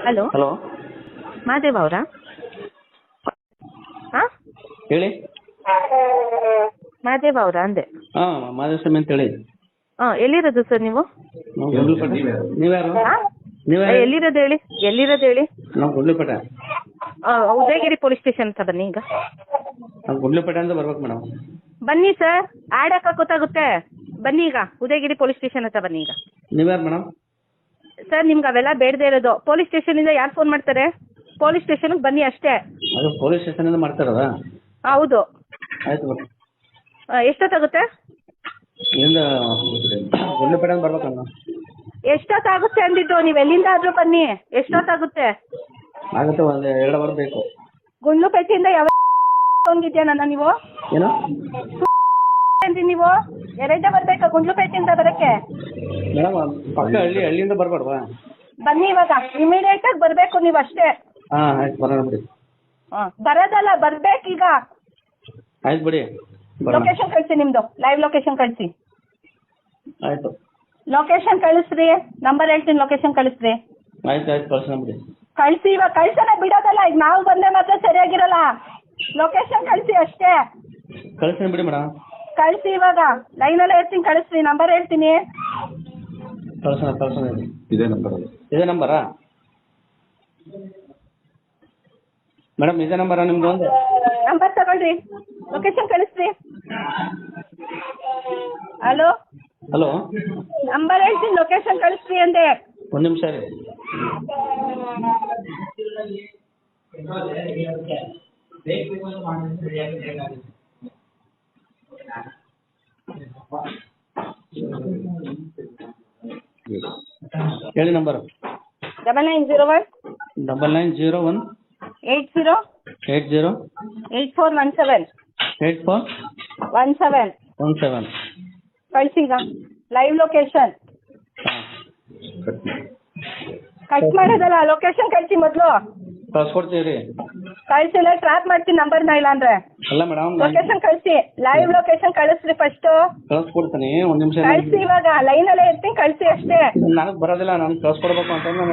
Hello hello Mahadev ಅವರಾ? ಹಾಂ, ಹೇಳಿ. ಮಹಾದೇವ್ ಅವರಾ ಅಂದೆ. ಹಾಂ, ಮಾದೇಸ್ವಾಮಿ ಅಂತ ಹೇಳಿ. ಹಾಂ, ಎಲ್ಲಿರೋದು ಸರ್ ನೀವು? ನಾವು ಗುಂಡ್ಲುಪೇಟೆ. ನೀವ್ಯಾರು? ಹಾಂ, ನೀವ್ಯಾರು? ಎಲ್ಲಿರೋದು ಹೇಳಿ, ಎಲ್ಲಿರೋದು ಹೇಳಿ. ನಾವು ಗುಂಡ್ಲುಪೇಟೆ. ಉದಯಗಿರಿ ಪೊಲೀಸ್ ಸ್ಟೇಷನ್ ಅಂತ ಬನ್ನಿ ಈಗ. ನಾವು ಗುಂಡ್ಲುಪೇಟೆ ಅಂತ ಬರ್ಬೇಕು ಮೇಡಮ್. ಬನ್ನಿ ಸರ್, ಆ್ಯಡ್ ಹಾಕಕ್ಕೆ ಗೊತ್ತಾಗುತ್ತೆ. ಬನ್ನಿ ಈಗ, ಉದಯಗಿರಿ ಪೊಲೀಸ್ ಸ್ಟೇಷನ್ ಹತ್ರ ಬನ್ನಿ ಈಗ. ನೀವ್ಯಾರು ಮೇಡಮ್? ಸರ್, ನಿಮ್ಗೆ ಅವೆಲ್ಲ ಬೇಡದೇ ಇರೋದು. ಪೊಲೀಸ್ ಸ್ಟೇಷನಿಂದ ಯಾರು ಫೋನ್ ಮಾಡ್ತಾರೆ? ಪೊಲೀಸ್ ಸ್ಟೇಷನ್ಗೆ ಬನ್ನಿ ಅಷ್ಟೇ. ಅದು ಪೊಲೀಸ್ ಸ್ಟೇಷನಿಂದ ಮಾಡ್ತಾರದಾ? ಹೌದು. ಆಯ್ತು ಬರ್ರಿ. ಎಷ್ಟೊತ್ತಾಗುತ್ತೆ? ಇಲ್ಲಿಂದ ಗುಂಡ್ಲುಪೇಟೆ ಅಂತ ಬರ್ಬೇಕಲ್ಲ. ಎಷ್ಟೊತ್ತಾಗುತ್ತೆ ಅಂದಿದ್ದು? ನೀವು ಎಲ್ಲಿಂದ ಆದರೂ ಬನ್ನಿ. ಎಷ್ಟೊತ್ತಾಗುತ್ತೆ? ಆಗುತ್ತೆ, ಒಂದು 2 ಅವರ್ ಬೇಕು. ಗುಂಡ್ಲುಪೇಟೆಯಿಂದ ಯಾವ ಹೋಗಿದ್ಯಾ ನನ್ನ ನೀವು? ಏನು ಏನ್ರಿ ನೀವು 2 ಬರ್ಬೇಕಾ ಗುಂಡ್ಲುಪೇಟೆಯಿಂದ ಬರೋಕ್ಕೆ? ಮೇಡಮ್, ಪಕ್ಕ ಹಳ್ಳಿಯಿಂದ ಬರ್ಬಾರ್ವಾ? ಬನ್ನಿ ಇವಾಗ, ಇಮಿಡಿಯೇಟ್ ಆಗಿ ಬರಬೇಕು ನೀವು ಅಷ್ಟೇ. ಹಾಂ, ಆಯ್ತು ಬರೋಣ ಬಿಡಿ. ಹಾಂ, ಬರೋದಲ್ಲ, ಬರ್ಬೇಕೀಗ. ಆಯ್ತು ಬಿಡಿ, ಬರೋಣ. ಲೊಕೇಶನ್ ಕಳಿಸಿ, ನಿಮ್ಮದು ಲೈವ್ ಲೊಕೇಶನ್ ಕಳಿಸಿ. ಆಯಿತು. ಲೊಕೇಶನ್ ಕಳಿಸ್ರಿ, ನಂಬರ್ ಹೇಳ್ತೀನಿ, ಲೊಕೇಶನ್ ಕಳಿಸ್ರಿ. ಆಯ್ತು ಆಯ್ತು, ಕಳ್ಸೋಣ ಬಿಡಿ. ಕಳಿಸಿ ಇವಾಗ, ಕಳ್ಸೋಣ ಬಿಡೋದಲ್ಲ. ಈಗ ನಾವು ಬಂದೆ ಮಾತ್ರ ಸರಿಯಾಗಿರಲ್ಲ. ಲೊಕೇಶನ್ ಕಳಿಸಿ ಅಷ್ಟೇ. ಕಳ್ಸೋಣ ಬಿಡಿ ಮೇಡಮ್. ಕಳಿಸಿ ಇವಾಗ, ಲೈನಲ್ಲೇ ಇರ್ತೀನಿ, ಕಳಿಸ್ರಿ. ನಂಬರ್ ಹೇಳ್ತೀನಿ. ಕಳ್ಸೋಣ ಇದೇ ನಂಬರಾ ಮೇಡಮ್? ಇದೇ ನಂಬರಾ ನಿಮ್ದು? ಒಂದು ನಂಬರ್ ತಗೊಳ್ರಿ, ಲೊಕೇಶನ್ ಕಳಿಸ್ರಿ. ಹಲೋ ಹಲೋ, ನಂಬರ್ ಹೇಳ್ತೀನಿ, ಲೊಕೇಶನ್ ಕಳಿಸ್ರಿ ಅಂದೆ. ಒಂದು ನಿಮಿಷ ರೀ. ಹೇಳಿ ನಂಬರ್. 9901 9901 80 80 8417 8417 ಕಳಿಸಿ ಈಗ, ಲೈವ್ ಲೊಕೇಶನ್. ಕಟ್ ಮಾಡೋದಲ್ಲ, ಲೊಕೇಶನ್ ಕಳಿಸಿ ಮೊದಲು. ಕಳ್ಸ್ಕೊಡ್ತೀವಿ ರೀ. ಕಳಿಸಿಲ್ಲ, ಟ್ರ್ಯಾಪ್ ಮಾಡ್ತೀನಿ ನಂಬರ್ನ. ಇಲ್ಲ ಅಂದ್ರೆ ಅಲ್ಲ ಮೇಡಮ್, ಲೊಕೇಶನ್ ಕಳಿಸಿ, ಲೈವ್ ಲೊಕೇಶನ್ ಕಳಿಸ್ರಿ ಫಸ್ಟ್. ಕಳ್ಸ್ಕೊಡ್ತೀನಿ, ಒಂದು ನಿಮಿಷ. ಕಳಿಸಿ ಇವಾಗ, ಲೈನಲ್ಲೇ ಇರ್ತೀನಿ, ಕಳಿಸಿ ಅಷ್ಟೇ. ನನಗೆ ಬರೋದಿಲ್ಲ, ನಾನು ಕಳ್ಸ್ಕೊಡ್ಬೇಕು ಅಂತಂದ್ರೆ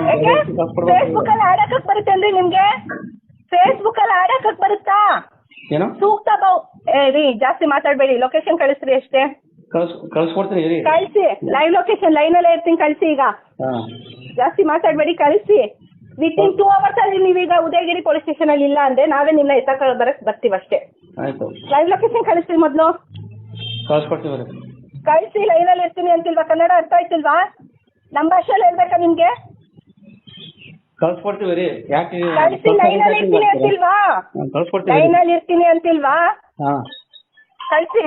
ಫೇಸ್ಬುಕ್ ಅಲ್ಲಿ ಆಡ್ ಹಾಕಕ್ ಬರುತ್ತೇನ್ರಿ ನಿಮ್ಗೆ? ಫೇಸ್ಬುಕ್ ಅಲ್ಲಿ ಆಡ್ ಹಾಕಕ್ ಬರುತ್ತಾ? ಏನು ಸೂಕ್ತ ರೀ, ಜಾಸ್ತಿ ಮಾತಾಡಬೇಡಿ. ಲೊಕೇಶನ್ ಕಳಿಸ್ರಿ ಅಷ್ಟೇ. ಕಳ್ಸ್ಕೊಡ್ತೀನಿ ರೀ. ಕಳಿಸಿ, ಲೈವ್ ಲೊಕೇಶನ್, ಲೈನಲ್ಲೇ ಇರ್ತೀನಿ, ಕಳಿಸಿ ಈಗ. ಹಾಂ, ಜಾಸ್ತಿ ಮಾತಾಡಬೇಡಿ, ಕಳಿಸಿ. ವಿತಿನ್ 2 hours ಅಲ್ಲಿ ನೀವೀಗ ಉದಯಗಿರಿ ಪೊಲೀಸ್ ಸ್ಟೇಷನ್ ಅಲ್ಲಿ ಇಲ್ಲ ಅಂದ್ರೆ ನಾವೇ ನಿಮ್ಮನ್ನ ಎತ್ತಕ್ಕೆ ಬರಕ್ಕೆ ಬರ್ತೀವಿ ಅಷ್ಟೇ. ಆಯ್ತು. ಲೈವ್ ಲೊಕೇಶನ್ ಕಳಿಸ್ರಿ ಮೊದಲು. ಕಳ್ಸ್ಕೊಡ್ತೀವಿ ರೀ. ಕಳಿಸಿ, ಲೈನಲ್ಲಿ ಇರ್ತೀನಿ ಅಂತಿಲ್ವಾ? ಕನ್ನಡ ಅರ್ಥ ಆಯ್ತಿಲ್ವಾ? ನಮ್ಮ ಭಾಷೆಯಲ್ಲಿ ಹೇಳ್ಬೇಕಾ ನಿಮ್ಗೆ? ಕಳ್ಸ್ಕೊಡ್ತೀವಿ ರೀ. ಯಾಕೆ ಕಳಿಸಿ, ಲೈನಲ್ಲಿ ಇರ್ತೀನಿ ಅಂತಿಲ್ವಾ? ಕಳ್ಸ್ಕೊಡ್ತೀವಿ, ಲೈನಲ್ಲಿ ಇರ್ತೀನಿ ಅಂತಿಲ್ವಾ? ಹಾಂ, ಕಳಿಸಿ,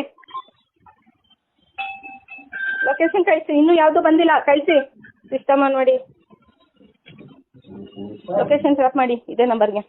ಲೊಕೇಶನ್ ಕಳಿಸಿ. ಇನ್ನೂ ಯಾವುದು ಬಂದಿಲ್ಲ, ಕಳಿಸಿ. ಸಿಸ್ಟಮ್ ಆನ್ ಮಾಡಿ, ಲೊಕೇಶನ್ ಟ್ರ್ಯಾಪ್ ಮಾಡಿ ಇದೇ ನಂಬರ್ಗೆ.